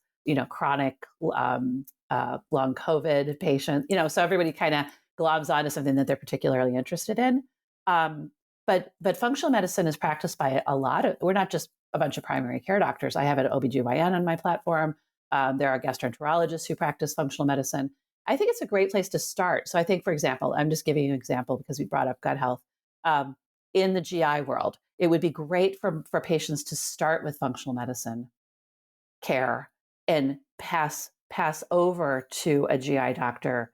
S2: chronic long COVID patients. So everybody kind of globs onto something that they're particularly interested in. Um, but functional medicine is practiced by a lot of. We're not just a bunch of primary care doctors. I have an OBGYN on my platform. There are gastroenterologists who practice functional medicine. I think it's a great place to start. So I think, for example, I'm just giving you an example because we brought up gut health. Um, in the GI world, it would be great for patients to start with functional medicine care and pass over to a GI doctor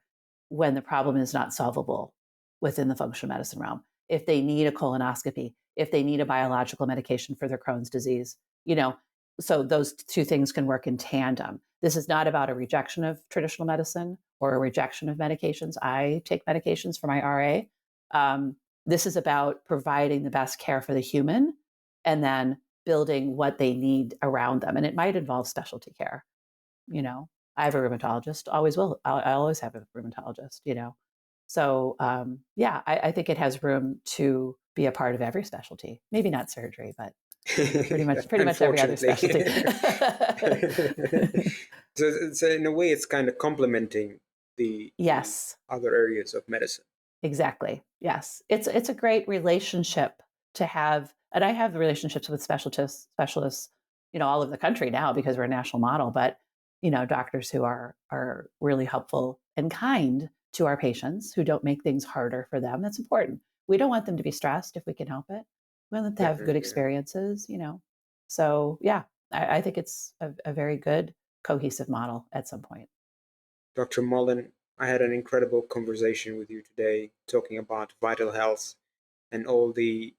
S2: when the problem is not solvable within the functional medicine realm. If they need a colonoscopy, if they need a biological medication for their Crohn's disease, you know, so those two things can work in tandem. This is not about a rejection of traditional medicine or a rejection of medications. I take medications for my RA. This is about providing the best care for the human and then building what they need around them. And it might involve specialty care. You know, I have a rheumatologist, always will. I always have a rheumatologist. So, yeah, I think it has room to be a part of every specialty. Maybe not surgery, but pretty much every other
S1: Unfortunately.
S2: specialty.
S1: So in a way, it's kind of complementing the
S2: Yes,
S1: other areas of medicine.
S2: exactly. Yes. It's a great relationship to have. And I have relationships with specialists, all over the country now because we're a national model, but doctors who are really helpful and kind to our patients who don't make things harder for them. That's important. We don't want them to be stressed if we can help it. We want them to have good
S1: Definitely, yeah.
S2: experiences. So yeah, I think it's a very good cohesive model at some point.
S1: Dr. Mullen, I had an incredible conversation with you today talking about vital health and all the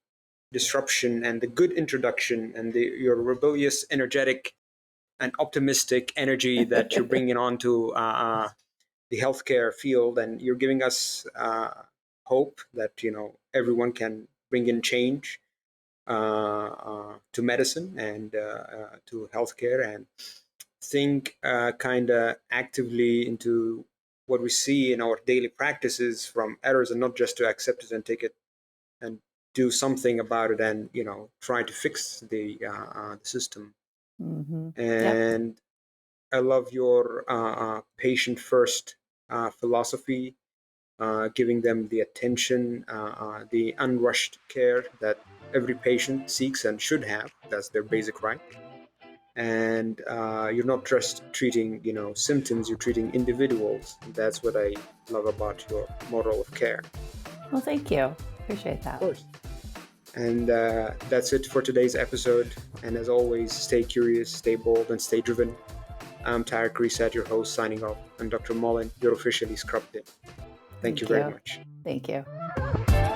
S1: disruption and the good introduction and your rebellious, energetic, and optimistic energy that you're bringing onto the healthcare field, and you're giving us hope that everyone can bring in change to medicine and to healthcare, and think kind of actively into what we see in our daily practices from errors, and not just to accept it and take it and do something about it, and try to fix the system.
S2: Yep.
S1: And I love your patient first philosophy, giving them the attention, the unrushed care that every patient seeks and should have. That's their basic right. And you're not just treating symptoms, you're treating individuals. And that's what I love about your model of care.
S2: Well, thank you. Appreciate
S1: Of
S2: that.
S1: course. And that's it for today's episode. And as always, stay curious, stay bold, and stay driven. I'm Tarek Reset, your host, signing off. And Dr. Mullen, you're officially scrubbed in. Thank you
S2: Thank
S1: very
S2: you.
S1: much.
S2: Thank you.